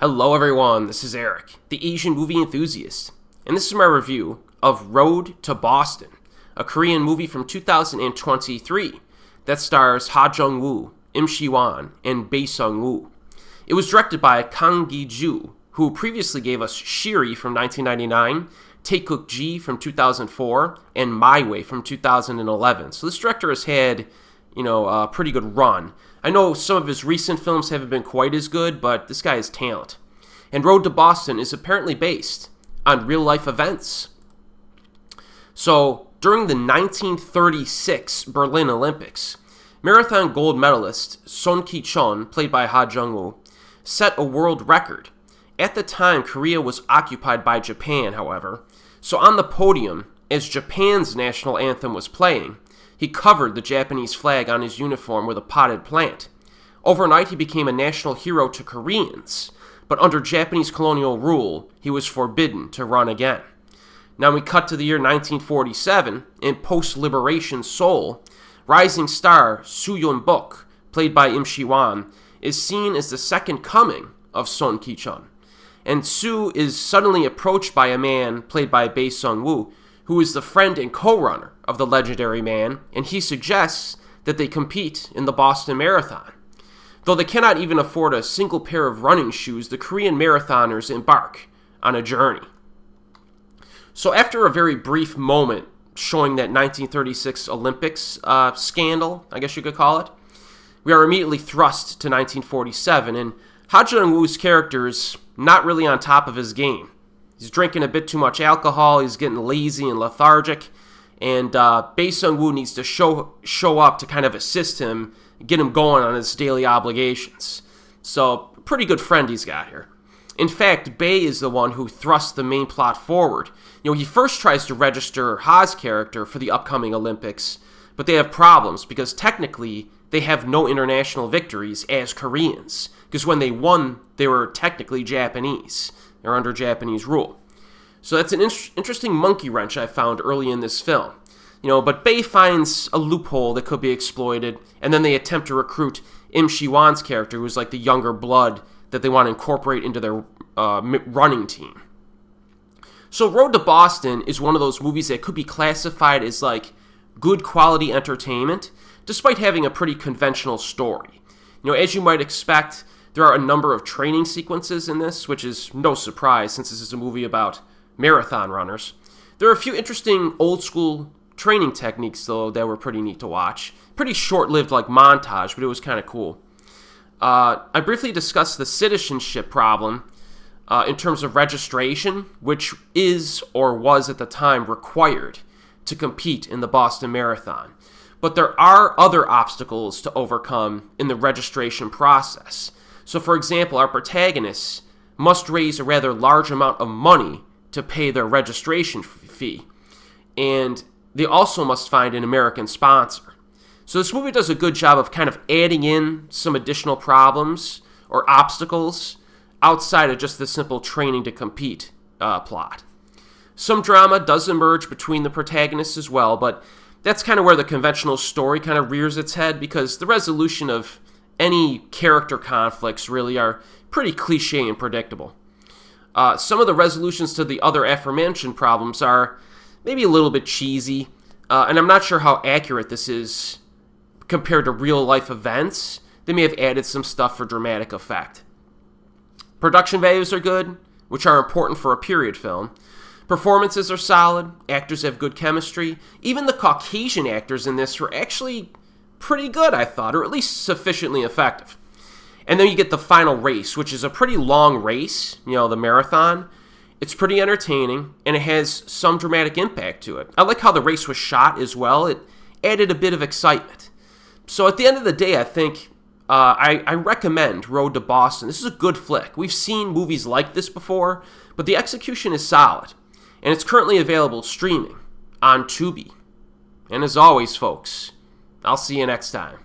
Hello everyone, this is Erik, the Asian movie enthusiast, and this is my review of Road to Boston, a Korean movie from 2023 that stars Ha Jung-woo, Im Si-wan, and Bae Seong-woo. It was directed by Kang Je-gyu, who previously gave us Shiri from 1999, Taekuk-ji from 2004, and My Way from 2011. So this director has had, a pretty good run. I know some of his recent films haven't been quite as good, but this guy has talent. And Road to Boston is apparently based on real-life events. So, during the 1936 Berlin Olympics, marathon gold medalist Sohn Kee-chung, played by Ha Jung-woo, set a world record. At the time, Korea was occupied by Japan, however, so on the podium, as Japan's national anthem was playing, he covered the Japanese flag on his uniform with a potted plant. Overnight, he became a national hero to Koreans, but under Japanese colonial rule, he was forbidden to run again. Now we cut to the year 1947, in post-liberation Seoul, rising star Suh Yun-bok, played by Im Si-wan, is seen as the second coming of Sohn Kee-chung. And Suh is suddenly approached by a man, played by Bae Seong-woo, who is the friend and co-runner of the legendary man, and he suggests that they compete in the Boston Marathon. Though they cannot even afford a single pair of running shoes, the Korean marathoners embark on a journey. So after a very brief moment showing that 1936 Olympics scandal, I guess you could call it, we are immediately thrust to 1947, and Ha Jung-woo's character is not really on top of his game. He's drinking a bit too much alcohol, he's getting lazy and lethargic, and Bae Seong-woo needs to show up to kind of assist him, get him going on his daily obligations. So, pretty good friend he's got here. In fact, Bae is the one who thrusts the main plot forward. He first tries to register Ha's character for the upcoming Olympics, but they have problems because technically they have no international victories as Koreans, because when they won, they were technically Japanese. They're under Japanese rule. So that's an interesting monkey wrench I found early in this film. But Bae finds a loophole that could be exploited, and then they attempt to recruit Im Si-wan's character, who's like the younger blood that they want to incorporate into their running team. So Road to Boston is one of those movies that could be classified as like good quality entertainment, despite having a pretty conventional story. As you might expect, there are a number of training sequences in this, which is no surprise since this is a movie about marathon runners. There are a few interesting old-school training techniques, though, that were pretty neat to watch. Pretty short-lived, like, montage, but it was kind of cool. I briefly discussed the citizenship problem in terms of registration, which is, or was at the time, required to compete in the Boston Marathon. But there are other obstacles to overcome in the registration process. So, for example, our protagonists must raise a rather large amount of money to pay their registration fee. And they also must find an American sponsor. So this movie does a good job of kind of adding in some additional problems or obstacles outside of just the simple training to compete plot. Some drama does emerge between the protagonists as well, but that's kind of where the conventional story kind of rears its head, because the resolution of any character conflicts really are pretty cliche and predictable. Some of the resolutions to the other aforementioned problems are maybe a little bit cheesy, and I'm not sure how accurate this is compared to real-life events. They may have added some stuff for dramatic effect. Production values are good, which are important for a period film. Performances are solid, actors have good chemistry. Even the Caucasian actors in this were actually pretty good, I thought, or at least sufficiently effective. And then you get the final race, which is a pretty long race, the marathon. It's pretty entertaining, and it has some dramatic impact to it. I like how the race was shot as well. It added a bit of excitement. So at the end of the day, I think I recommend Road to Boston. This is a good flick. We've seen movies like this before, but the execution is solid. And it's currently available streaming on Tubi. And as always, folks, I'll see you next time.